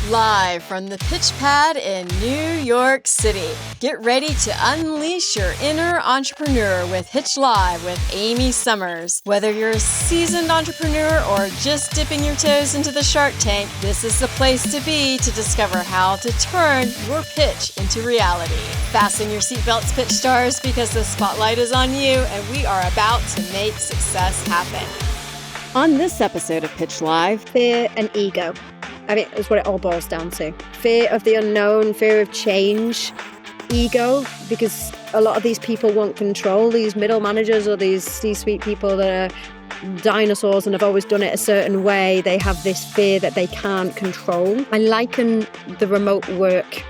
Live from the pitch pad in New York City. Get ready to unleash your inner entrepreneur with Pitch Live with Amy Summers. Whether you're a seasoned entrepreneur or just dipping your toes into the Shark Tank, this is the place to be to discover how to turn your pitch into reality. Fasten your seatbelts, pitch stars, because the spotlight is on you and we are about to make success happen. On this episode of Pitch Live, fear and ego. I mean, that's what it all boils down to. Fear of the unknown, fear of change, ego, because a lot of these people want control, these middle managers or these C-suite people that are dinosaurs and have always done it a certain way. They have this fear that they can't control. I liken the remote work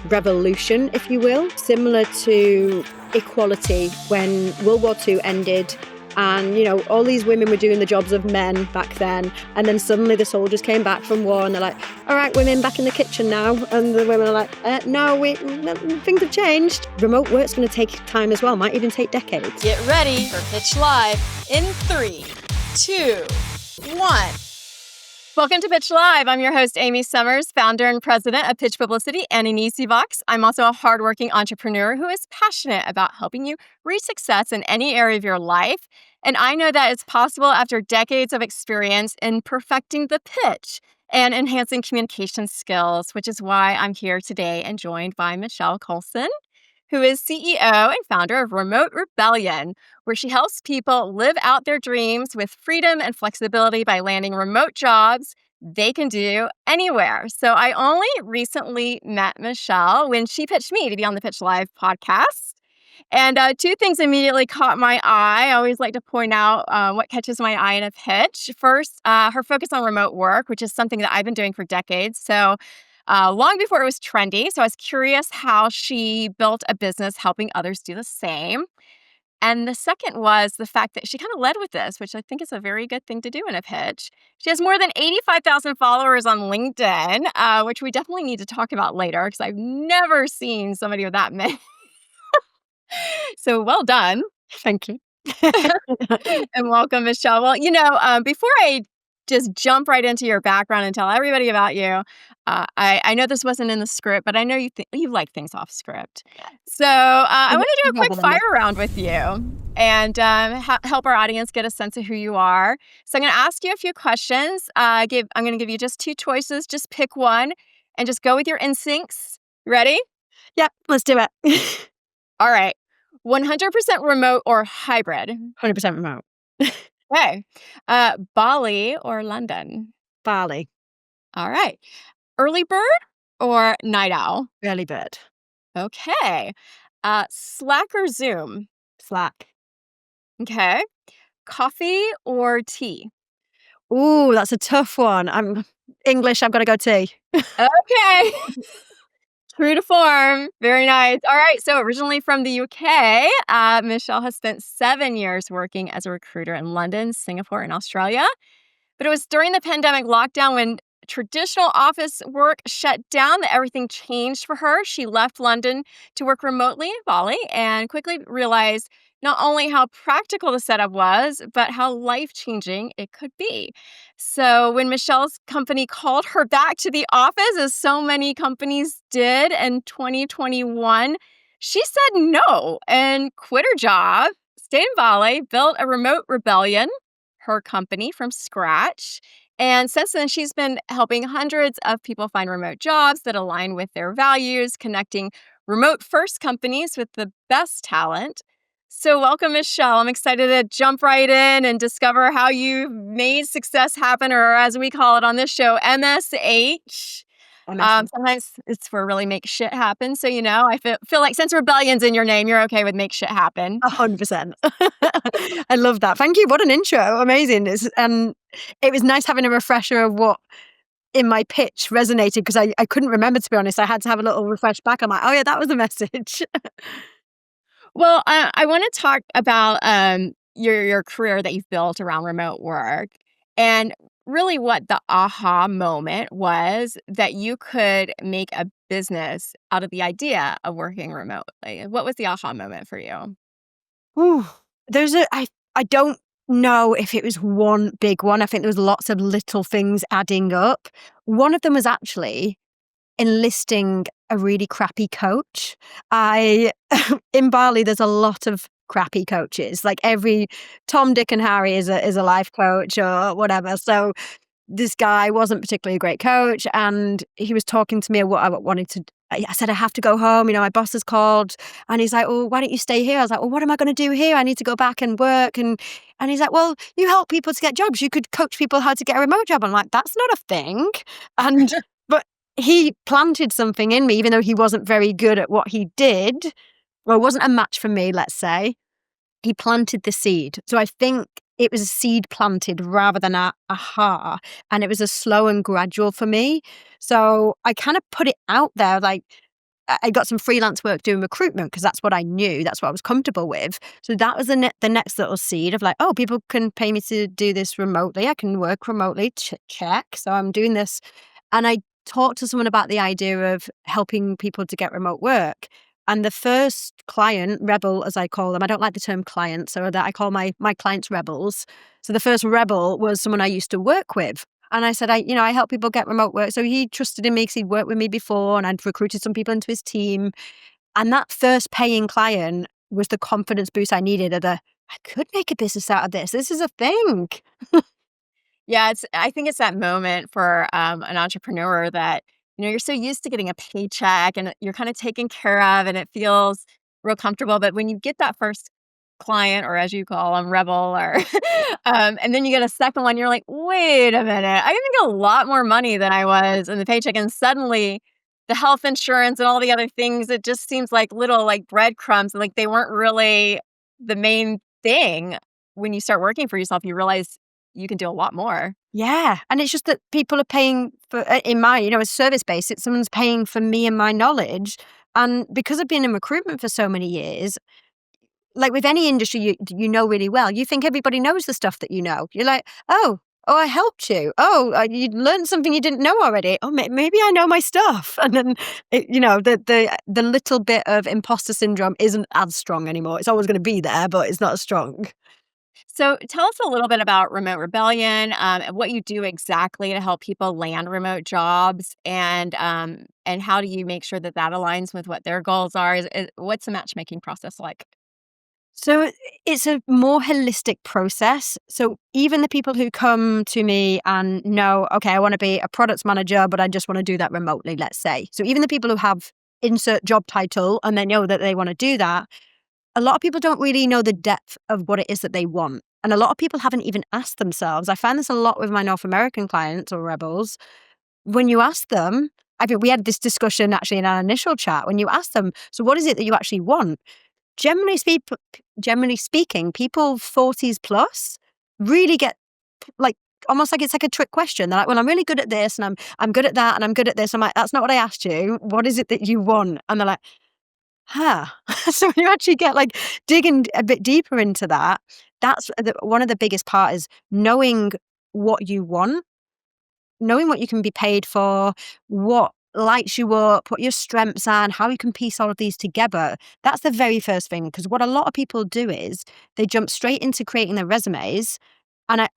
revolution, if you will, similar to equality when World War II ended. And, you know, all these women were doing the jobs of men back then. And then suddenly the soldiers came back from war and they're like, all right, women, back in the kitchen now. And the women are like, no, things have changed. Remote work's going to take time as well, might even take decades. Get ready for Pitch Live in 3, 2, 1. Welcome to Pitch Live. I'm your host, Amy Summers, founder and president of Pitch Publicity and an EasyVox. I'm also a hardworking entrepreneur who is passionate about helping you reach success in any area of your life. And I know that it's possible after decades of experience in perfecting the pitch and enhancing communication skills, which is why I'm here today and joined by Michelle Coulson, who is CEO and founder of Remote Rebellion, where she helps people live out their dreams with freedom and flexibility by landing remote jobs they can do anywhere. So I only recently met Michelle when she pitched me to be on the Pitch Live podcast. And two things immediately caught my eye. I always like to point out what catches my eye in a pitch. First, her focus on remote work, which is something that I've been doing for decades. So long before it was trendy. So I was curious how she built a business helping others do the same. And the second was the fact that she kind of led with this, which I think is a very good thing to do in a pitch. She has more than 85,000 followers on LinkedIn, which we definitely need to talk about later because I've never seen somebody with that many. So well done. Thank you. And welcome, Michelle. Well, before I just jump right into your background and tell everybody about you, I know this wasn't in the script, but I know you like things off script. So I want to do a quick fire round with you and help our audience get a sense of who you are. So I'm going to ask you a few questions. I'm going to give you just two choices. Just pick one and just go with your instincts. Ready? Yeah, let's do it. All right. 100% remote or hybrid? 100% remote. Okay. Bali or London? Bali. All right. Early bird or night owl? Early bird. Okay. Slack or Zoom? Slack. Okay. Coffee or tea? Ooh, that's a tough one. I'm English. I've got to go tea. Okay. True to form. Very nice. All right. So originally from the UK, Michelle has spent 7 years working as a recruiter in London, Singapore, and Australia. But it was during the pandemic lockdown when traditional office work shut down that everything changed for her. She left London to work remotely in Bali and quickly realized not only how practical the setup was, but how life-changing it could be. So when Michelle's company called her back to the office, as so many companies did in 2021, she said no and quit her job, stayed in Bali, built a Remote Rebellion, her company, from scratch. And since then, she's been helping hundreds of people find remote jobs that align with their values, connecting remote-first companies with the best talent. So welcome, Michelle. I'm excited to jump right in and discover how you made success happen, or as we call it on this show, MSH. Sometimes it's for really make shit happen. So, I feel like since Rebellion's in your name, you're okay with make shit happen. 100%. I love that. Thank you. What an intro. Amazing. It was nice having a refresher of what in my pitch resonated because I couldn't remember, to be honest. I had to have a little refresh back. I'm like, oh yeah, that was the message. Well, I want to talk about your career that you've built around remote work and really what the aha moment was that you could make a business out of the idea of working remotely. What was the aha moment for you? Ooh, I don't know if it was one big one. I think there was lots of little things adding up. One of them was actually enlisting a really crappy coach. I in Bali, there's a lot of crappy coaches. Like every Tom, Dick, and Harry is a life coach or whatever. So this guy wasn't particularly a great coach, and he was talking to me what I wanted to. I said I have to go home. My boss has called, and he's like, "Oh, why don't you stay here?" I was like, "Well, what am I going to do here? I need to go back and work." And he's like, "Well, you help people to get jobs. You could coach people how to get a remote job." I'm like, "That's not a thing." And but he planted something in me, even though he wasn't very good at what he did. Well, it wasn't a match for me, let's say. He planted the seed. So I think it was a seed planted rather than a aha. And it was a slow and gradual for me. So I kind of put it out there. Like I got some freelance work doing recruitment because that's what I knew. That's what I was comfortable with. So that was the next little seed of like, oh, people can pay me to do this remotely. I can work remotely. Check. So I'm doing this. And I talked to someone about the idea of helping people to get remote work. And the first client, rebel, as I call them, I don't like the term client, so that I call my clients rebels. So the first rebel was someone I used to work with. And I said, I help people get remote work. So he trusted in me because he'd worked with me before and I'd recruited some people into his team. And that first paying client was the confidence boost I needed I could make a business out of this. This is a thing. Yeah, I think it's that moment for an entrepreneur that, you're so used to getting a paycheck and you're kind of taken care of and it feels real comfortable. But when you get that first client, or as you call them, rebel, or and then you get a second one, you're like, wait a minute, I can make a lot more money than I was in the paycheck. And suddenly the health insurance and all the other things, it just seems like little like breadcrumbs, like they weren't really the main thing. When you start working for yourself, you realize you can do a lot more. Yeah. And it's just that people are paying for, in my, a service base, it's someone's paying for me and my knowledge. And because I've been in recruitment for so many years, like with any industry you know really well, you think everybody knows the stuff that you know. You're like, oh, I helped you. Oh, you learned something you didn't know already. Oh, maybe I know my stuff. And then, the little bit of imposter syndrome isn't as strong anymore. It's always going to be there, but it's not as strong. So tell us a little bit about Remote Rebellion, and what you do exactly to help people land remote jobs, and how do you make sure that that aligns with what their goals are? What's the matchmaking process like? So it's a more holistic process. So even the people who come to me and know, okay, I want to be a product manager, but I just want to do that remotely, let's say. So even the people who have insert job title and they know that they want to do that, a lot of people don't really know the depth of what it is that they want. And a lot of people haven't even asked themselves. I find this a lot with my North American clients or rebels. When you ask them, I think we had this discussion actually in our initial chat. When you ask them, so what is it that you actually want? Generally, generally speaking, people 40s plus really get like almost like it's like a trick question. They're like, "Well, I'm really good at this, and I'm good at that, and I'm good at this." I'm like, "That's not what I asked you. What is it that you want?" And they're like, "Huh." So when you actually get like digging a bit deeper into that, that's one of the biggest part is knowing what you want, knowing what you can be paid for, what lights you up, what your strengths are, and how you can piece all of these together. That's the very first thing. Because what a lot of people do is they jump straight into creating their resumes. And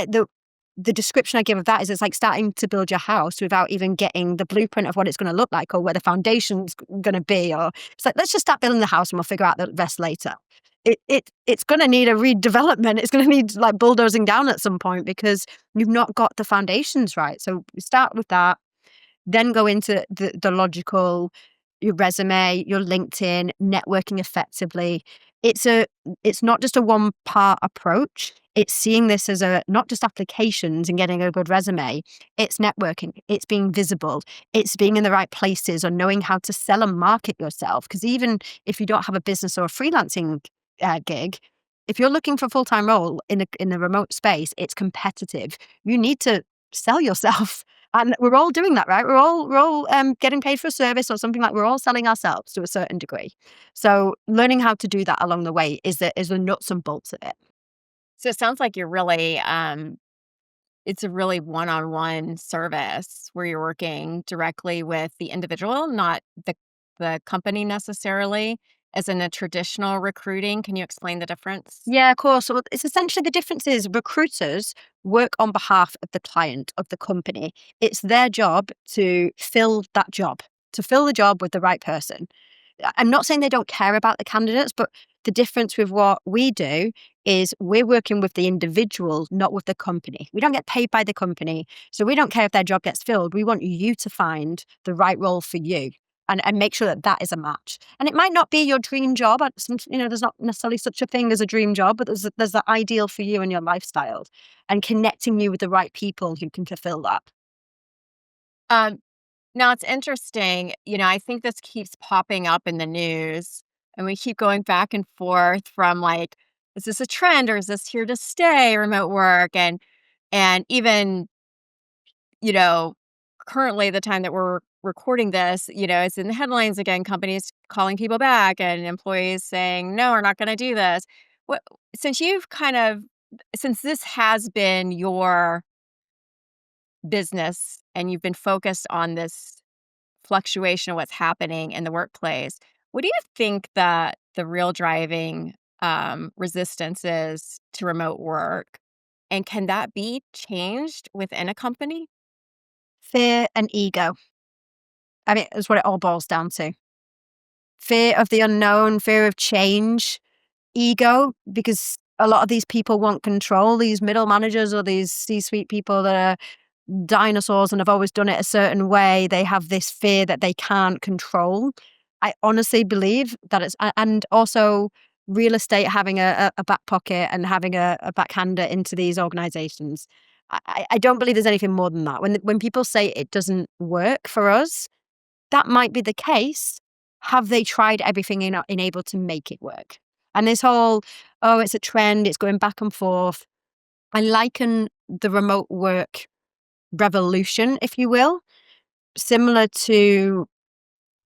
the description I give of that is it's like starting to build your house without even getting the blueprint of what it's going to look like or where the foundation's going to be. Or it's like, let's just start building the house and we'll figure out the rest later. It's going to need a redevelopment. It's going to need like bulldozing down at some point because you've not got the foundations right. So start with that, then go into the logical, your resume, your LinkedIn, networking effectively. It's not just a one part approach. It's seeing this as not just applications and getting a good resume. It's networking. It's being visible. It's being in the right places or knowing how to sell and market yourself. Because even if you don't have a business or a freelancing gig, if you're looking for a full-time role in the remote space, it's competitive. You need to sell yourself. And we're all doing that, right? We're all getting paid for a service or something, like we're all selling ourselves to a certain degree. So learning how to do that along the way is the nuts and bolts of it. So it sounds like you're really, it's a really one-on-one service where you're working directly with the individual, not the company necessarily. as in a traditional recruiting? Can you explain the difference? Yeah, of course. So it's essentially the difference is recruiters work on behalf of the client, of the company. It's their job to fill that job, to fill the job with the right person. I'm not saying they don't care about the candidates, but the difference with what we do is we're working with the individual, not with the company. We don't get paid by the company. So we don't care if their job gets filled. We want you to find the right role for you and make sure that that is a match. And it might not be your dream job. There's not necessarily such a thing as a dream job, but there's the ideal for you and your lifestyle and connecting you with the right people who can fulfill that. Um, Now it's interesting, I think this keeps popping up in the news and we keep going back and forth from like, is this a trend or is this here to stay, remote work? And even, you know, currently the time that we're recording this, it's in the headlines again, companies calling people back and employees saying, no, we're not going to do this. What since you've kind of since this has been your business and you've been focused on this fluctuation of what's happening in the workplace. What do you think that the real driving resistance is to remote work? And can that be changed within a company? Fear and ego. I mean, that's what it all boils down to. Fear of the unknown, fear of change, ego, because a lot of these people want control, these middle managers or these C-suite people that are dinosaurs and have always done it a certain way. They have this fear that they can't control. I honestly believe that and also real estate having a back pocket and having a backhander into these organizations. I don't believe there's anything more than that. When people say it doesn't work for us, that might be the case. Have they tried everything in able to make it work? And this whole, oh, it's a trend, it's going back and forth. I liken the remote work revolution, if you will, similar to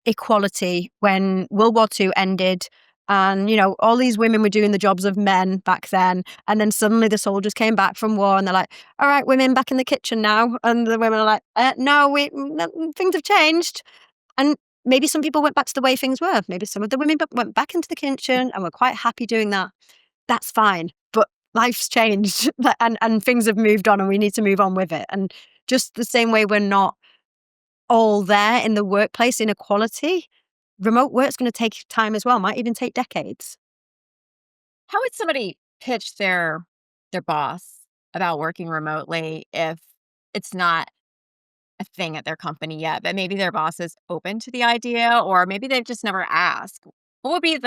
equality when World War II ended. And, all these women were doing the jobs of men back then. And then suddenly the soldiers came back from war and they're like, all right, women back in the kitchen now. And the women are like, no, things have changed. And maybe some people went back to the way things were. Maybe some of the women went back into the kitchen and were quite happy doing that. That's fine. But life's changed and things have moved on and we need to move on with it. And just the same way we're not all there in the workplace inequality, remote work's going to take time as well, might even take decades. How would somebody pitch their boss about working remotely if it's not a thing at their company yet, but maybe their boss is open to the idea, or maybe they've just never asked? What would be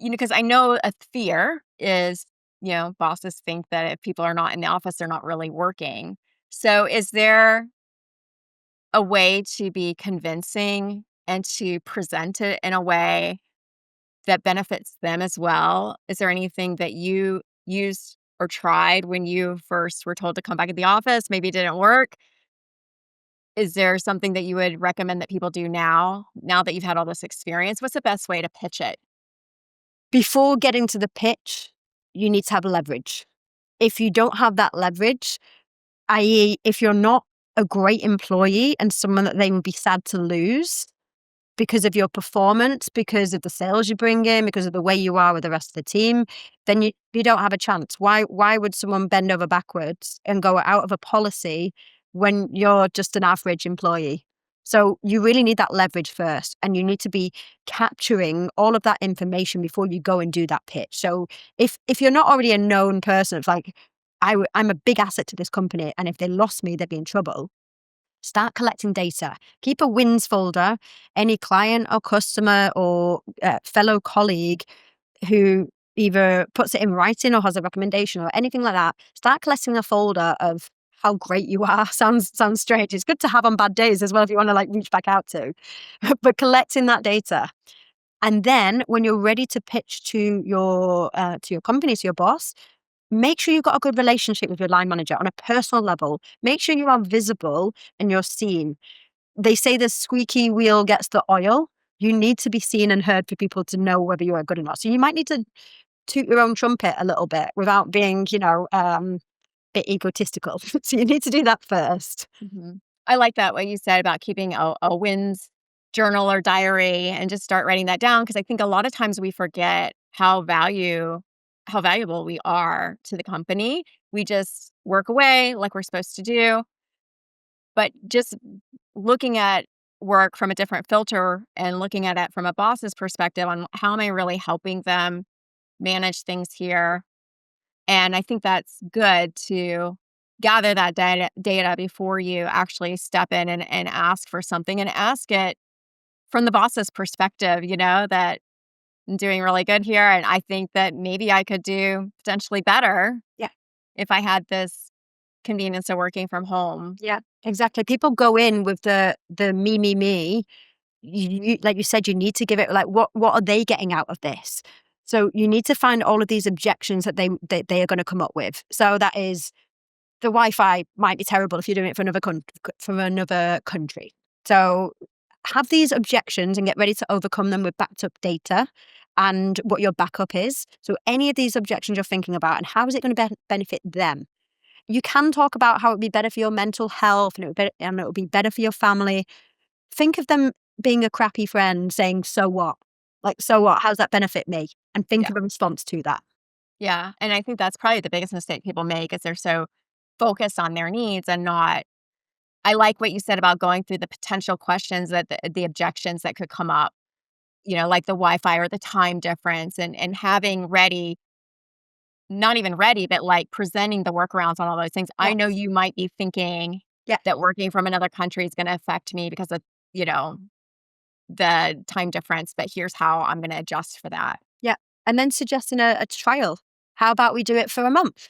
because I know a fear is, bosses think that if people are not in the office, they're not really working. So is there a way to be convincing and to present it in a way that benefits them as well? Is there anything that you used or tried when you first were told to come back in the office? Maybe it didn't work. Is there something that you would recommend that people do now that you've had all this experience? What's the best way to pitch it? Before getting to the pitch, you need to have leverage. If you don't have that leverage, i.e., if you're not a great employee and someone that they would be sad to lose because of your performance, because of the sales you bring in, because of the way you are with the rest of the team, then you don't have a chance. Why would someone bend over backwards and go out of a policy when you're just an average employee? So you really need that leverage first, and you need to be capturing all of that information before you go and do that pitch. So if you're not already a known person, it's like, I'm a big asset to this company, and if they lost me, they'd be in trouble. Start collecting data. Keep a wins folder. Any client or customer or fellow colleague who either puts it in writing or has a recommendation or anything like that, start collecting a folder of how great you are. Sounds strange. It's good to have on bad days as well if you want to reach back out to. But collecting that data. And then when you're ready to pitch to your company, to your boss, make sure you've got a good relationship with your line manager on a personal level. Make sure you are visible and you're seen. They say the squeaky wheel gets the oil. You need to be seen and heard for people to know whether you are good or not. So you might need to toot your own trumpet a little bit without being, bit egotistical. So you need to do that first. Mhm. I like that what you said about keeping a wins journal or diary and just start writing that down, because I think a lot of times we forget how valuable we are to the company. We just work away like we're supposed to do, but just looking at work from a different filter and looking at it from a boss's perspective on how am I really helping them manage things here. And I think that's good to gather that data before you actually step in and ask for something, and ask it from the boss's perspective, that I'm doing really good here. And I think that maybe I could do potentially better Yeah. if I had this convenience of working from home. Yeah, exactly. People go in with the me. Like you said, you need to give it like what are they getting out of this? So you need to find all of these objections that they are going to come up with. So that is the Wi-Fi might be terrible if you're doing it from another country. So have these objections and get ready to overcome them with backed up data and what your backup is. So any of these objections you're thinking about and how is it going to benefit them? You can talk about how it would be better for your mental health and it would be better for your family. Think of them being a crappy friend saying, so what? Like, so what? How's that benefit me? And think Yeah. of a response to that. Yeah. And I think that's probably the biggest mistake people make, is they're so focused on their needs and not. I like what you said about going through the potential questions, that the objections that could come up, like the Wi-Fi or the time difference, and having ready, not even ready, but like presenting the workarounds on all those things. I know Yes. you might be thinking Yeah. that working from another country is going to affect me because of, the time difference, but here's how I'm going to adjust for that. Yeah. And then suggesting a trial. How about we do it for a month?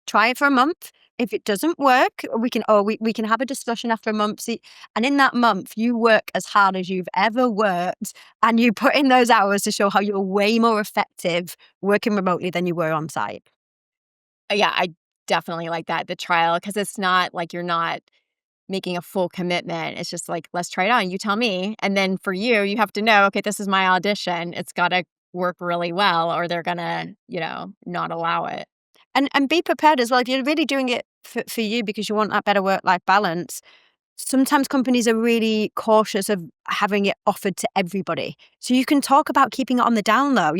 Try it for a month. If it doesn't work, we can have a discussion after a month. See, and in that month, you work as hard as you've ever worked, and you put in those hours to show how you're way more effective working remotely than you were on site. Yeah, I definitely like that, the trial, because it's not like you're not making a full commitment. It's just like, let's try it on. You tell me. And then for you, you have to know, okay, this is my audition. It's got to work really well, or they're going to, not allow it. And be prepared as well. If you're really doing it for you because you want that better work-life balance, sometimes companies are really cautious of having it offered to everybody. So you can talk about keeping it on the down low.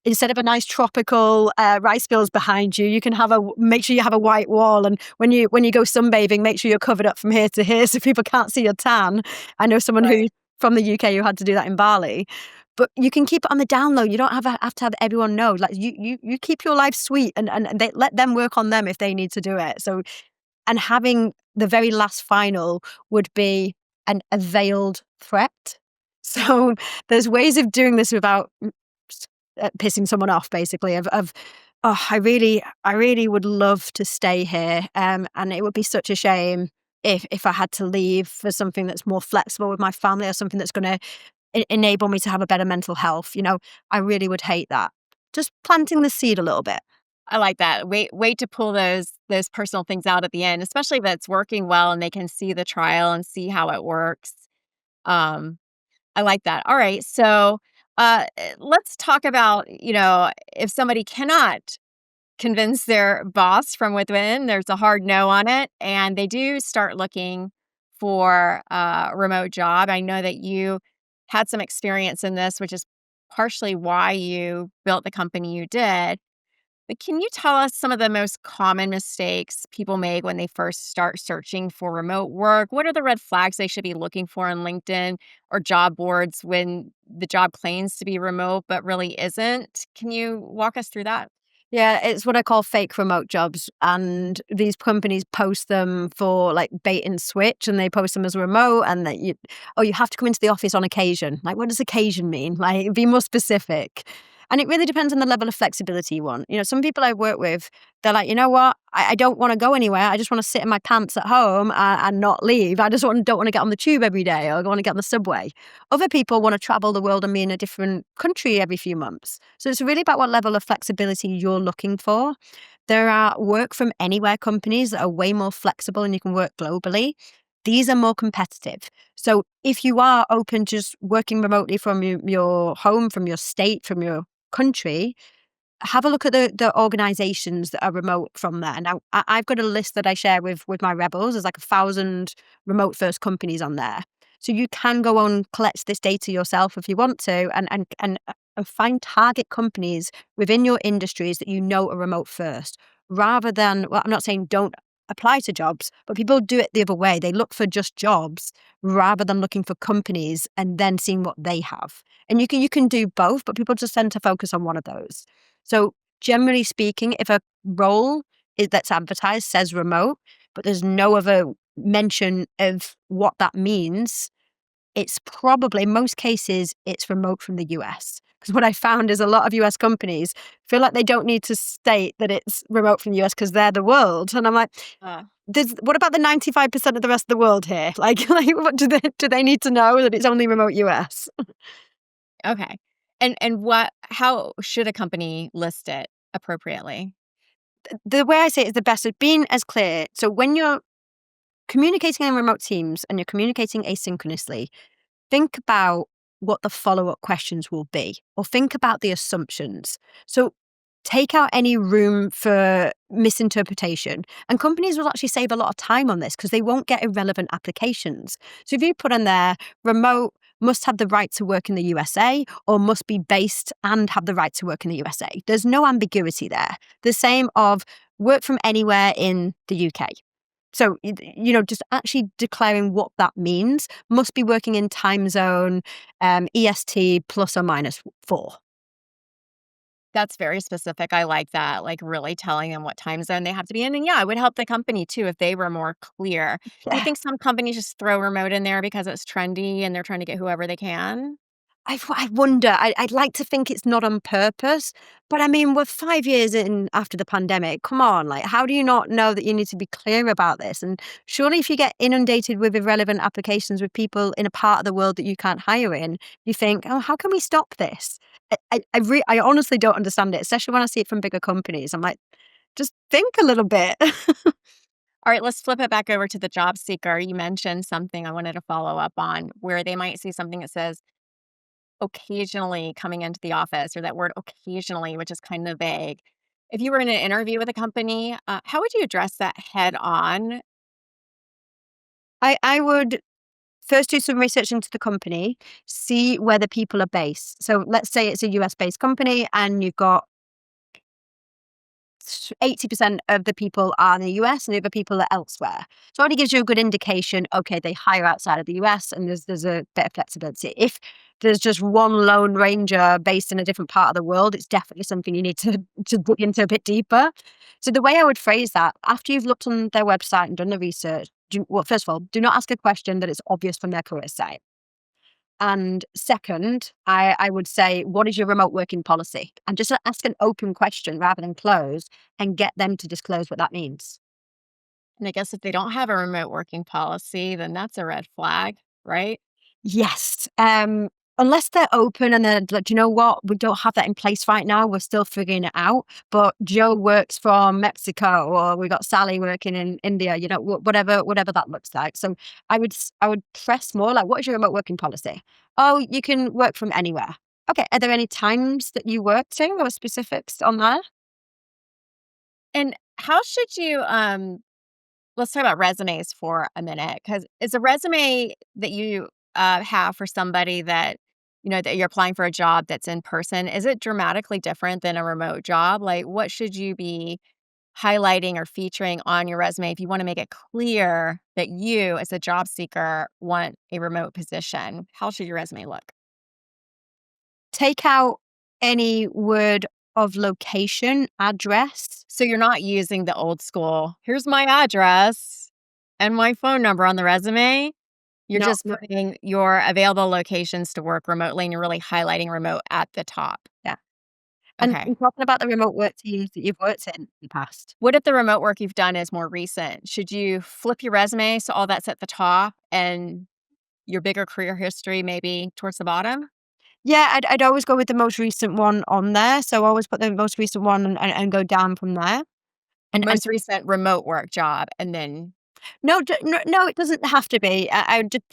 Instead of a nice tropical rice fields behind you, you can make sure you have a white wall. And when you go sunbathing, make sure you're covered up from here to here so people can't see your tan. I know someone who from the UK who had to do that in Bali. But you can keep it on the down low. You don't have to have everyone know. Like you keep your life sweet and they let them work on them if they need to do it. So, and having the very last final would be a veiled threat. So there's ways of doing this without pissing someone off, basically. Oh, I really would love to stay here, and it would be such a shame if I had to leave for something that's more flexible with my family or something that's going to enable me to have a better mental health. I really would hate that. Just planting the seed a little bit. I like that. Wait to pull those personal things out at the end, especially if it's working well and they can see the trial and see how it works. I like that. All right. So let's talk about, if somebody cannot convince their boss from within, there's a hard no on it, and they do start looking for a remote job. I know that you had some experience in this, which is partially why you built the company you did. But can you tell us some of the most common mistakes people make when they first start searching for remote work? What are the red flags they should be looking for on LinkedIn or job boards when the job claims to be remote but really isn't? Can you walk us through that? Yeah, it's what I call fake remote jobs. And these companies post them for like bait and switch, and they post them as remote. And that you have to come into the office on occasion. Like, what does occasion mean? Like, be more specific. And it really depends on the level of flexibility you want. Some people I work with, they're like, you know what? I don't want to go anywhere. I just want to sit in my pants at home and not leave. I just don't want to get on the tube every day, or I want to get on the subway. Other people want to travel the world and be in a different country every few months. So it's really about what level of flexibility you're looking for. There are work from anywhere companies that are way more flexible and you can work globally. These are more competitive. So if you are open to just working remotely from your home, from your state, from your country, have a look at the organizations that are remote from there. Now, I've got a list that I share with my rebels. There's like 1,000 remote first companies on there. So you can go on, collect this data yourself if you want to, and find target companies within your industries that you know are remote first, rather than, well, I'm not saying don't apply to jobs, but people do it the other way. They look for just jobs rather than looking for companies and then seeing what they have. And you can do both, but people just tend to focus on one of those. So generally speaking, if a role that's advertised says remote, but there's no other mention of what that means, it's probably, in most cases, it's remote from the US. Because what I found is a lot of US companies feel like they don't need to state that it's remote from the US because they're the world. And I'm like, Uh, what about the 95% of the rest of the world here? Like what do they need to know that it's only remote US? okay. And how should a company list it appropriately? The way I say it is the best of being as clear. So when you're communicating in remote teams and you're communicating asynchronously, think about what the follow-up questions will be, or think about the assumptions. So take out any room for misinterpretation. And companies will actually save a lot of time on this because they won't get irrelevant applications. So if you put in there, remote must have the right to work in the USA or must be based and have the right to work in the USA. There's no ambiguity there. The same of work from anywhere in the UK. So, just actually declaring what that means. Must be working in time zone, EST plus or minus 4. That's very specific. I like that, like really telling them what time zone they have to be in. And yeah, it would help the company too if they were more clear. Do you Yeah. think some companies just throw remote in there because it's trendy and they're trying to get whoever they can? I wonder. I'd like to think it's not on purpose, but I mean, we're 5 years in after the pandemic. Come on, like, how do you not know that you need to be clear about this? And surely, if you get inundated with irrelevant applications with people in a part of the world that you can't hire in, you think, oh, how can we stop this? I honestly don't understand it, especially when I see it from bigger companies. I'm like, just think a little bit. All right, let's flip it back over to the job seeker. You mentioned something I wanted to follow up on where they might see something that says occasionally coming into the office or that word occasionally, which is kind of vague. If you were in an interview with a company, how would you address that head on? I would first do some research into the company, see where the people are based. So let's say it's a US based company and you've got 80% of the people are in the US and the other people are elsewhere. So it already gives you a good indication, okay, they hire outside of the US and there's a bit of flexibility. If there's just one lone ranger based in a different part of the world, it's definitely something you need to dig into a bit deeper. So the way I would phrase that, after you've looked on their website and done the research, well, first of all, do not ask a question that is obvious from their career site. And second, I would say, what is your remote working policy? And just ask an open question rather than closed and get them to disclose what that means. And I guess if they don't have a remote working policy, then that's a red flag, right? Yes. Unless they're open and they're like, "Do you know what? We don't have that in place right now. We're still figuring it out. But Joe works from Mexico, or we got Sally working in India. Whatever that looks like." So I would press more like, "What is your remote working policy?" "Oh, you can work from anywhere." Okay. Are there any times that you work to or specifics on that? And how should you let's talk about resumes for a minute because it's a resume that you have for somebody that that you're applying for a job that's in person. Is it dramatically different than a remote job? Like, what should you be highlighting or featuring on your resume if you want to make it clear that you, as a job seeker, want a remote position? How should your resume look? Take out any word of location, address. So you're not using the old school, here's my address and my phone number on the resume. You're No, just putting your available locations to work remotely, and you're really highlighting remote at the top. yeah. Okay. And talking about the remote work teams that you've worked in the past. What if the remote work you've done is more recent? Should you flip your resume so all that's at the top and your bigger career history maybe towards the bottom? Yeah, I'd always go with the most recent one on there. So I always put the most recent one and go down from there. And Most recent remote work job, and then no, no, it doesn't have to be. I would just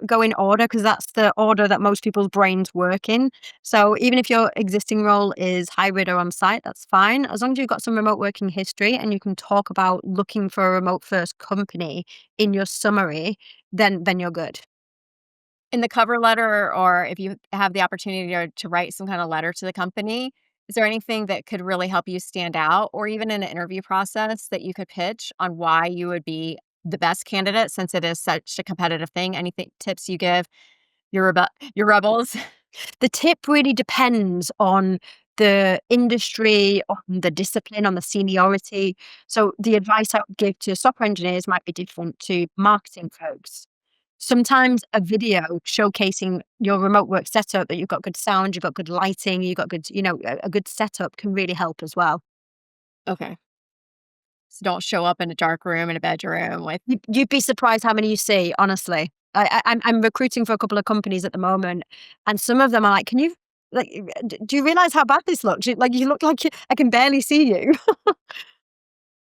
go in order because that's the order that most people's brains work in. So even if your existing role is hybrid or on site, that's fine. As long as you've got some remote working history and you can talk about looking for a remote first company in your summary, then you're good. In the cover letter, or if you have the opportunity to write some kind of letter to the company, is there anything that could really help you stand out, or even in an interview process that you could pitch on why you would be the best candidate since it is such a competitive thing? Anything tips you give your rebels? The tip really depends on the industry, on the discipline, on the seniority. So the advice I would give to software engineers might be different to marketing folks. Sometimes a video showcasing your remote work setup, that you've got good sound, you've got good lighting, you've got good, a good setup, can really help as well. Okay. So don't show up in a dark room in a bedroom with You'd be surprised how many you see, honestly. I'm recruiting for a couple of companies at the moment, and some of them are like, "Can you like? Do you realize how bad this looks? You look like I can barely see you."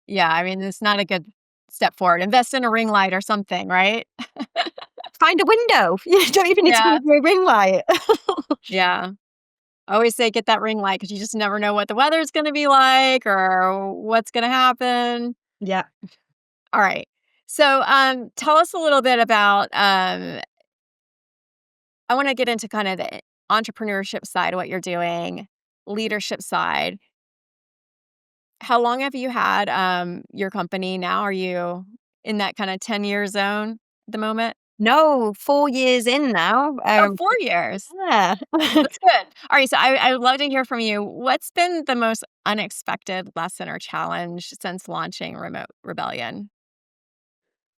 yeah, I mean, it's not a good step forward. Invest in a ring light or something, right? Find a window. You don't even need to Yeah. go through a ring light. Yeah. I always say get that ring light because you just never know what the weather's gonna be like or what's gonna happen. Yeah. All right. So, tell us a little bit about, I wanna get into kind of the entrepreneurship side of what you're doing, leadership side. How long have you had, your company now? Are you in that kinda 10-year zone at the moment? No, 4 years in now. Oh, 4 years. Yeah. That's good. All right, so I would love to hear from you. What's been the most unexpected lesson or challenge since launching Remote Rebellion?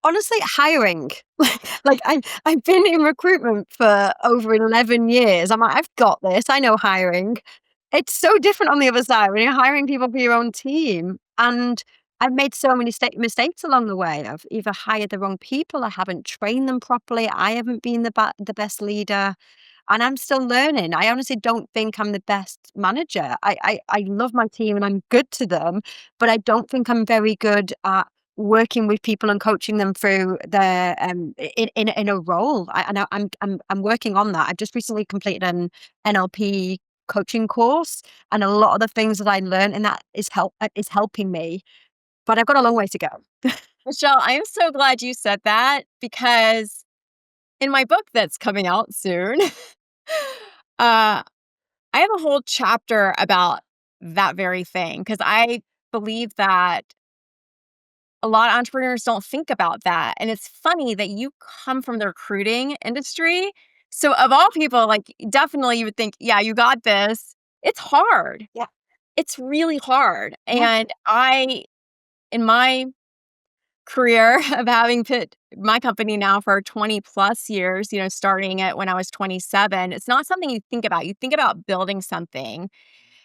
Honestly, hiring. Like, I've been in recruitment for over 11 years. I'm like, "I've got this. I know hiring." It's so different on the other side when you're hiring people for your own team, and I've made so many mistakes along the way. I've either hired the wrong people, I haven't trained them properly, I haven't been the best leader, and I'm still learning. I honestly don't think I'm the best manager. I love my team and I'm good to them, but I don't think I'm very good at working with people and coaching them through their in a role. I'm working on that. I've just recently completed an NLP coaching course, and a lot of the things that I learned in that is helping me, but I've got a long way to go. Michelle, I am so glad you said that because in my book that's coming out soon, I have a whole chapter about that very thing because I believe that a lot of entrepreneurs don't think about that. And it's funny that you come from the recruiting industry. So, of all people, like, definitely you would think, yeah, you got this. It's hard. Yeah. It's really hard. Yeah. And in my career of having put my company now for 20 plus years, starting it when I was 27, it's not something you think about. You think about building something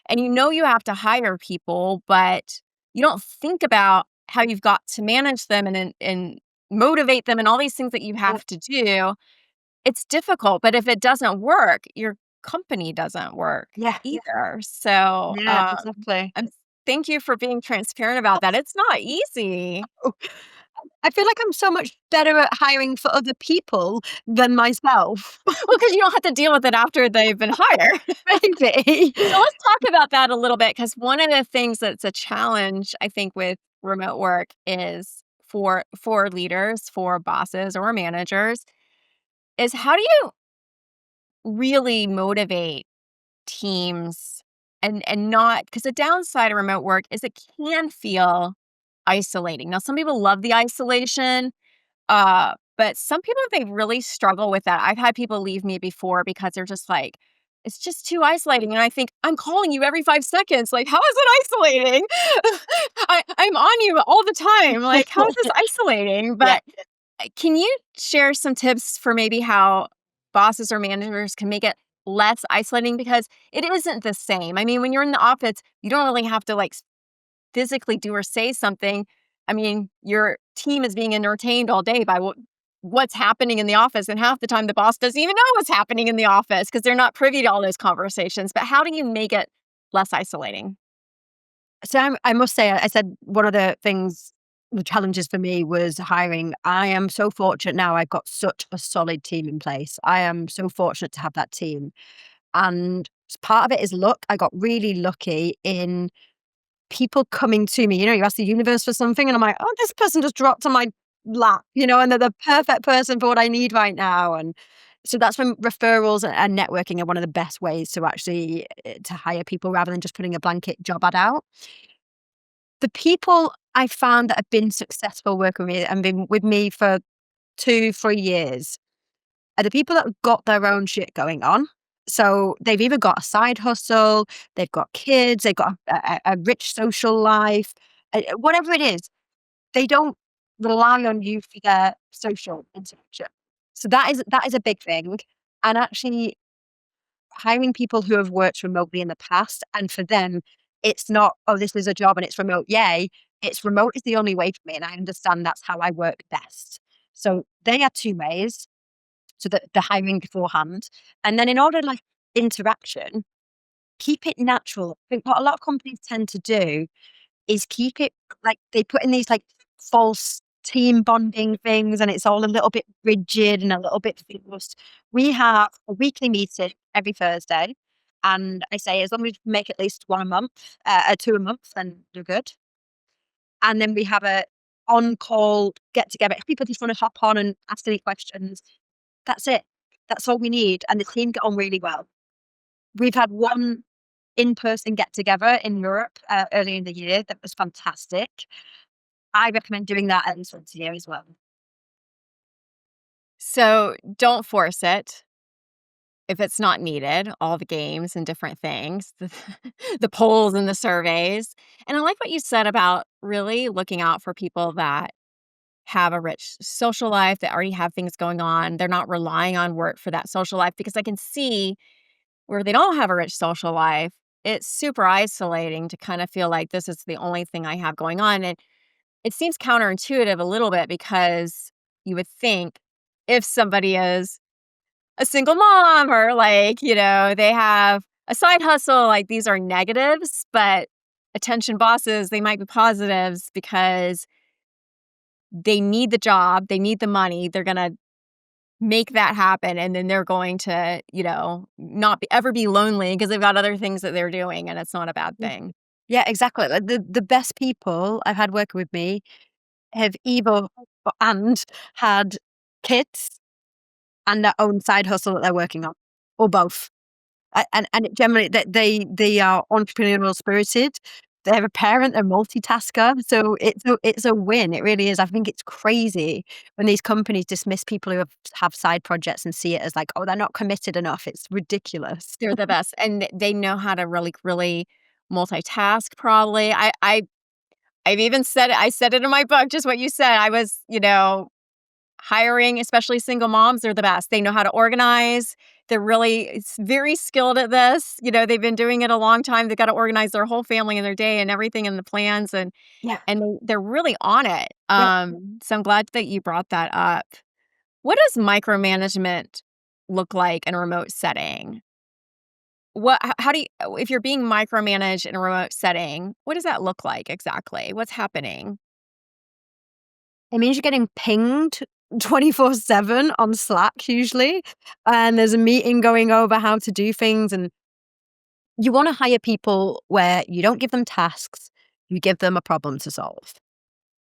and you have to hire people, but you don't think about how you've got to manage them and motivate them and all these things that you Yeah. have to do. It's difficult, but if it doesn't work, your company doesn't work Yeah. either. So, Yeah, exactly. I'm thank you for being transparent about that. It's not easy. I feel like I'm so much better at hiring for other people than myself. Well, because you don't have to deal with it after they've been hired. Maybe. So let's talk about that a little bit because one of the things that's a challenge, I think, with remote work is for leaders, for bosses or managers, is how do you really motivate teams and not because the downside of remote work is it can feel isolating. Now, some people love the isolation. But some people, they really struggle with that. I've had people leave me before because they're just like, it's just too isolating. And I think, I'm calling you every 5 seconds. Like, how is it isolating? I'm on you all the time. Like, how is this isolating? Yeah. But can you share some tips for maybe how bosses or managers can make it less isolating? Because it isn't the same. I mean, when you're in the office, you don't really have to like physically do or say something. I mean, your team is being entertained all day by what's happening in the office. And half the time, the boss doesn't even know what's happening in the office because they're not privy to all those conversations. But how do you make it less isolating? So I must say, I said one of the challenges for me was hiring. I am so fortunate now. I've got such a solid team in place. I am so fortunate to have that team. And part of it is luck. I got really lucky in people coming to me. You ask the universe for something, and I'm like, oh, this person just dropped on my lap, and they're the perfect person for what I need right now. And So that's when referrals and networking are one of the best ways to actually to hire people rather than just putting a blanket job ad out. The people I found that have been successful working with and been with me for 2-3 years are the people that have got their own shit going on. So they've either got a side hustle, they've got kids, they've got a rich social life, whatever it is, they don't rely on you for their social interaction. So that is a big thing. And actually hiring people who have worked remotely in the past, and for them, it's not, oh, this is a job and it's remote, yay. It's remote is the only way for me, and I understand that's how I work best. So they are 2 ways. So the hiring beforehand, and then in order like interaction, keep it natural. I think what a lot of companies tend to do is keep it like they put in these like false team bonding things, and it's all a little bit rigid and a little bit forced. We have a weekly meeting every Thursday, and I say as long as we make at least one a month, 2 a month, then you're good. And then we have a on-call get together. If people just want to hop on and ask any questions, that's it. That's all we need, and the team get on really well. We've had one in-person get-together in Europe earlier in the year that was fantastic. I recommend doing that at least once a year as well. So don't force it if it's not needed, all the games and different things, the polls and the surveys. And I like what you said about really looking out for people that have a rich social life, that already have things going on. They're not relying on work for that social life, because I can see where they don't have a rich social life, it's super isolating to kind of feel like this is the only thing I have going on. And it seems counterintuitive a little bit, because you would think if somebody is a single mom or like, they have a side hustle, like these are negatives, but attention bosses, they might be positives because they need the job, they need the money, they're going to make that happen. And then they're going to, not ever be lonely because they've got other things that they're doing, and it's not a bad thing. Yeah, exactly. Like the best people I've had working with me have either and had kids and their own side hustle that they're working on, or both. And it generally they are entrepreneurial spirited. They have a parent, they're multitasker, so it's a win. It really is. I think it's crazy when these companies dismiss people who have side projects and see it as like, oh, they're not committed enough. It's ridiculous. They're the best, and they know how to really, really multitask. Probably, I've even said it. I said it in my book. Just what you said. I was, hiring, especially single moms. They're the best. They know how to organize. They're really very skilled at this. They've been doing it a long time. They've got to organize their whole family and their day and everything and the plans, and Yeah. they're really on it. Yeah. So I'm glad that you brought that up. What does micromanagement look like in a remote setting? How do you, if you're being micromanaged in a remote setting, what does that look like exactly? What's happening? It means you're getting pinged 24/7 on Slack usually, and there's a meeting going over how to do things, and you want to hire people where you don't give them tasks, you give them a problem to solve.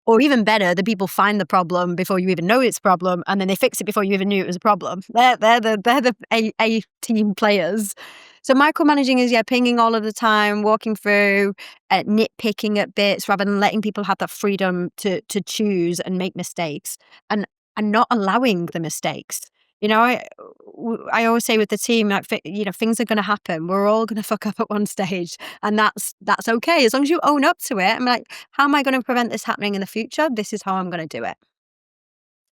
Or even better, the people find the problem before you even know it's a problem, and then they fix it before you even knew it was a problem. They're the A team players. So micromanaging is pinging all of the time, walking through, nitpicking at bits rather than letting people have that freedom to choose and make mistakes, and not allowing the mistakes. I always say with the team, like, things are going to happen. We're all going to fuck up at one stage, and that's okay as long as you own up to it. I'm like, how am I going to prevent this happening in the future? This is how I'm going to do it.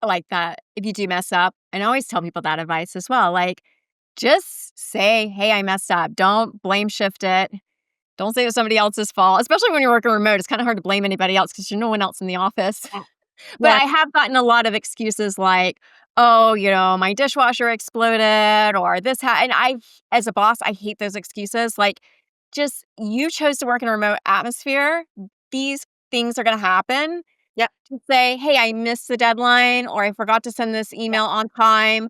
I like that. If you do mess up, and I always tell people that advice as well. Like, just say, "Hey, I messed up." Don't blame shift it. Don't say it was somebody else's fault, especially when you're working remote. It's kind of hard to blame anybody else because there's no one else in the office. But Yeah. I have gotten a lot of excuses like, oh, my dishwasher exploded or this. And as a boss, I hate those excuses. Like, just you chose to work in a remote atmosphere. These things are going to happen. Yep. To say, hey, I missed the deadline or I forgot to send this email on time.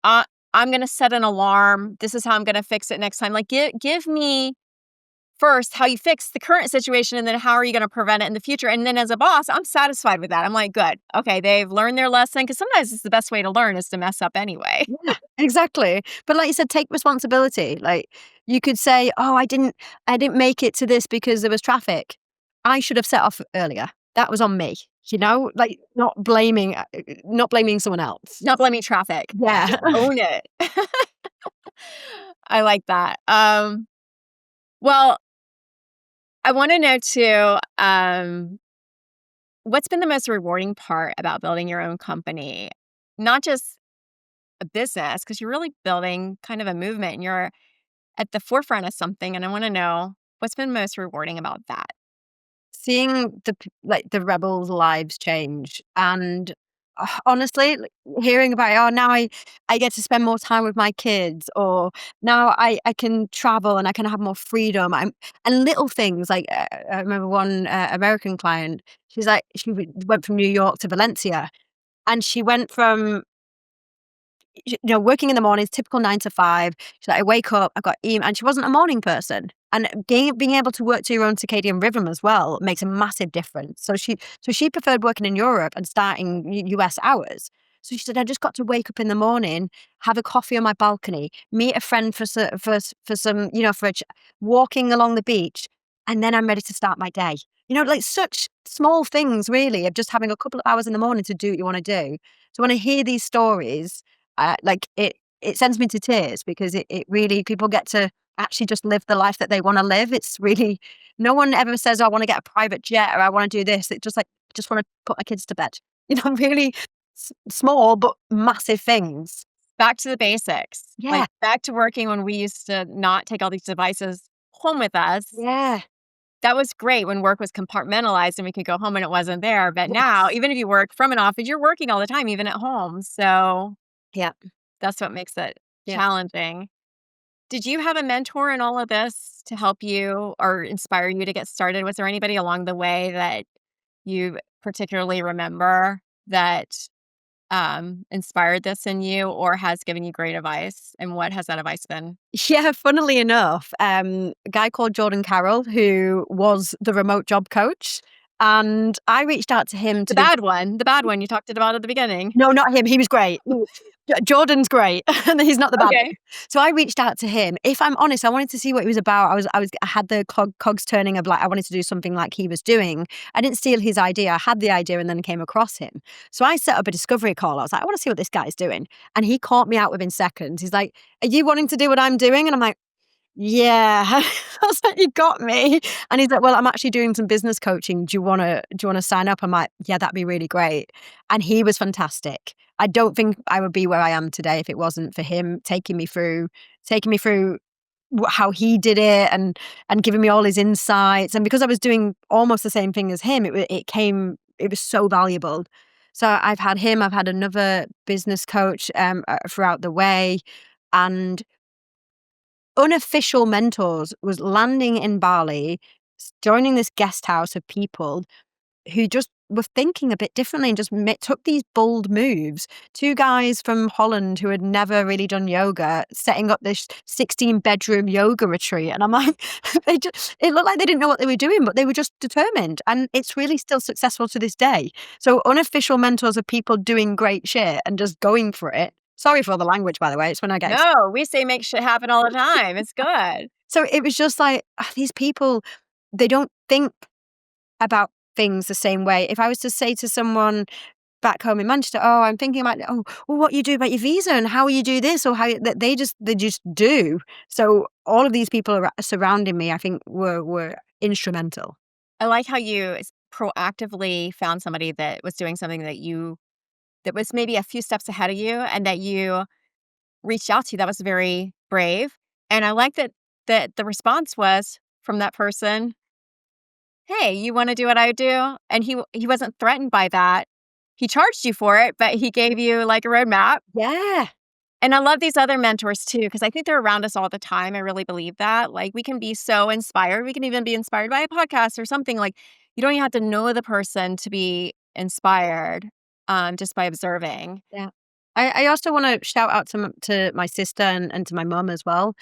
I'm going to set an alarm. This is how I'm going to fix it next time. Like, give me first how you fix the current situation and then how are you going to prevent it in the future. And then as a boss, I'm satisfied with that. I'm like, good. Okay, they've learned their lesson, because sometimes it's the best way to learn is to mess up anyway. Yeah, exactly. But like you said, take responsibility. Like you could say, "Oh, I didn't make it to this because there was traffic. I should have set off earlier. That was on me." Like not blaming someone else. Not blaming traffic. Yeah. Just own it. I like that. Well, I want to know too, what's been the most rewarding part about building your own company? Not just a business, because you're really building kind of a movement and you're at the forefront of something. And I want to know what's been most rewarding about that. Seeing the rebels' lives change, and honestly, like, hearing about it, oh, now I get to spend more time with my kids, or now I can travel and I can have more freedom. And little things like I remember one American client. She's like went from New York to Valencia, and she went from working in the mornings, typical 9 to 5. She's like, I wake up, I've got email, and she wasn't a morning person. And being able to work to your own circadian rhythm as well makes a massive difference. So she preferred working in Europe and starting US hours. So she said, I just got to wake up in the morning, have a coffee on my balcony, meet a friend for some, walking along the beach, and then I'm ready to start my day. Like such small things, really, of just having a couple of hours in the morning to do what you want to do. So when I hear these stories, it sends me to tears, because it really, people get to actually just live the life that they want to live. It's really, no one ever says, oh, I want to get a private jet or I want to do this. It's just like, I just want to put my kids to bed. Really small but massive things. Back to the basics. Yeah. Like back to working when we used to not take all these devices home with us. Yeah. That was great when work was compartmentalized and we could go home and it wasn't there. But now, Yes. even if you work from an office, you're working all the time, even at home. So Yeah. that's what makes it Yeah. challenging. Did you have a mentor in all of this to help you or inspire you to get started? Was there anybody along the way that you particularly remember that inspired this in you or has given you great advice? And what has that advice been? Yeah, funnily enough, a guy called Jordan Carroll, who was the remote job coach, and I reached out to him The to do. bad one you talked about at the beginning. No, not him. He was great. Jordan's great, and he's not the bad Okay. one. So I reached out to him. If I'm honest, I wanted to see what he was about. I had the cogs turning of like I wanted to do something like he was doing. I didn't steal his idea. I had the idea and then came across him. So I set up a discovery call. I was like, I want to see what this guy's doing, and he caught me out within seconds. He's like, "Are you wanting to do what I'm doing?" And I'm like, yeah. I was like, "You got me." And he's like, "Well, I'm actually doing some business coaching. Do you wanna sign up?" I'm like, "Yeah, that'd be really great." And he was fantastic. I don't think I would be where I am today if it wasn't for him taking me through how he did it, and giving me all his insights. And because I was doing almost the same thing as him, it was so valuable. So I've had him, I've had another business coach throughout the way, and unofficial mentors was landing in Bali, joining this guest house of people who just were thinking a bit differently and just took these bold moves. Two guys from Holland who had never really done yoga, setting up this 16-bedroom yoga retreat. And I'm like, it looked like they didn't know what they were doing, but they were just determined. And it's really still successful to this day. So unofficial mentors are people doing great shit and just going for it. Sorry for all the language, by the way. It's when I get No, we say make shit happen all the time. It's good. So it was just like, these people, they don't think about things the same way. If I was to say to someone back home in Manchester, oh, I'm thinking about, oh, well, what you do about your visa and how you do this, or how they just do. So all of these people surrounding me, I think, were instrumental. I like how you proactively found somebody that was doing something that was maybe a few steps ahead of you and that you reached out to. That was very brave. And I like that the response was from that person, hey, you want to do what I do? And he wasn't threatened by that. He charged you for it, but he gave you like a roadmap. Yeah. And I love these other mentors too, because I think they're around us all the time. I really believe that. Like we can be so inspired. We can even be inspired by a podcast or something. Like you don't even have to know the person to be inspired, just by observing. Yeah. I also want to shout out to my sister and to my mum as well.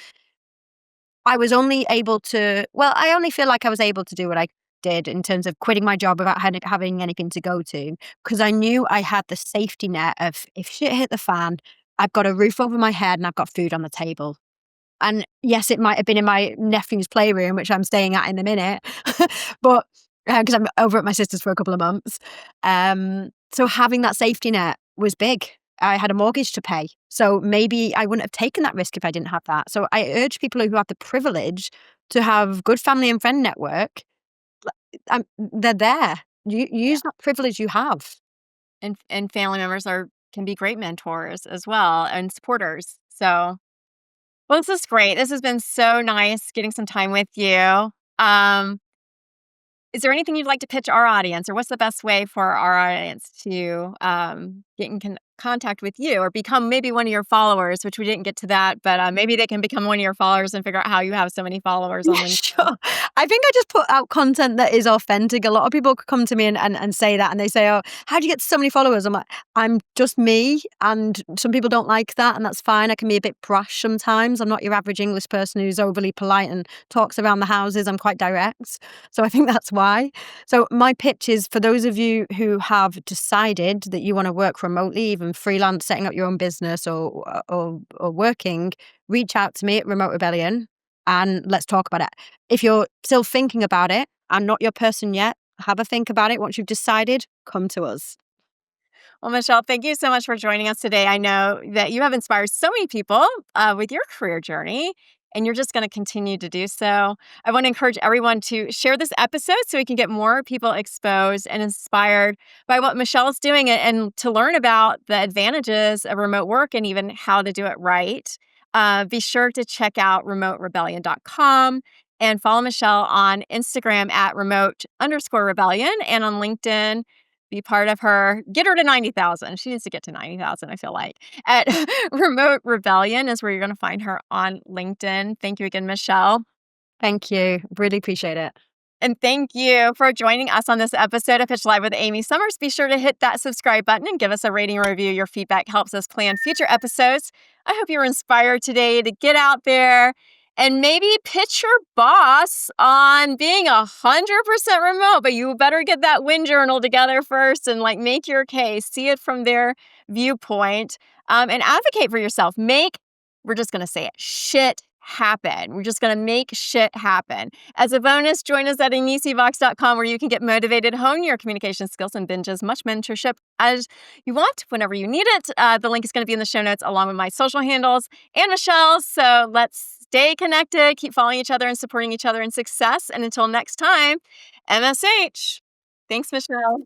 I was only able to, well, I only feel like I was able to do what I did in terms of quitting my job without having anything to go to, because I knew I had the safety net of if shit hit the fan, I've got a roof over my head and I've got food on the table. And yes, it might have been in my nephew's playroom, which I'm staying at in a minute, but because I'm over at my sister's for a couple of months. So having that safety net was big. I had a mortgage to pay. So maybe I wouldn't have taken that risk if I didn't have that. So I urge people who have the privilege to have good family and friend network, they're there. Use that privilege you have. And family members can be great mentors as well and supporters. So, well, this is great. This has been so nice getting some time with you. Um, Is there anything you'd like to pitch our audience, or what's the best way for our audience to get in contact with you or become maybe one of your followers, which we didn't get to that, but maybe they can become one of your followers and figure out how you have so many followers on Yeah, LinkedIn? sure. I think I just put out content that is authentic. A lot of people come to me and say that, and they say, "Oh, how do you get so many followers?" I'm like, I'm just me, and some people don't like that, and that's fine. I can be a bit brash sometimes. I'm not your average English person who's overly polite and talks around the houses. I'm quite direct. So I think that's why. So my pitch is for those of you who have decided that you want to work remotely, even freelance, setting up your own business or working, reach out to me at Remote Rebellion and let's talk about it. If you're still thinking about it, I'm not your person yet. Have a think about it. Once you've decided, come to us. Well, Michelle, thank you so much for joining us today. I know that you have inspired so many people with your career journey, and you're just going to continue to do so. I want to encourage everyone to share this episode so we can get more people exposed and inspired by what Michelle's doing and to learn about the advantages of remote work and even how to do it right. Be sure to check out remoterebellion.com and follow Michelle on Instagram at remote_rebellion and on LinkedIn. Be part of get her to 90,000. She needs to get to 90,000, I feel like. At Remote Rebellion is where you're going to find her on LinkedIn. Thank you again, Michelle. Thank you. Really appreciate it. And thank you for joining us on this episode of Pitch Live with Amy Summers. Be sure to hit that subscribe button and give us a rating or review. Your feedback helps us plan future episodes. I hope you were inspired today to get out there and maybe pitch your boss on being 100% remote, but you better get that win journal together first and make your case, see it from their viewpoint, and advocate for yourself. We're just going to say it, shit happen. We're just going to make shit happen. As a bonus, join us at anisivox.com where you can get motivated, hone your communication skills, and binge as much mentorship as you want whenever you need it. The link is going to be in the show notes along with my social handles and Michelle's. So let's stay connected, keep following each other and supporting each other in success. And until next time, MSH. Thanks, Michelle.